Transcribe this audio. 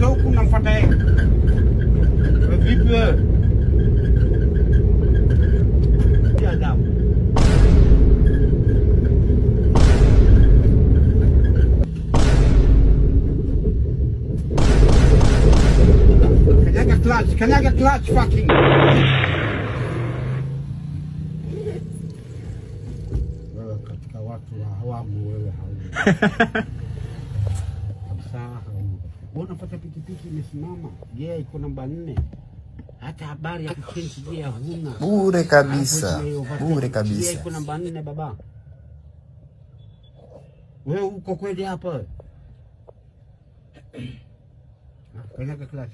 unapita huku unamfuata yeye. Wewe vipi wewe? Ya damu. Kanyaga clutch fucking. Wewe katika watu wa hawamu wewe haumu. Kabisa haumu. Unapata pikipiki imesimama. Je, iko namba 4. Hata habari ya kuchange je huna. Bure kabisa. Bure kabisa. Je, iko namba 4 baba. Wewe uko kweli hapa? Kanyaga clutch.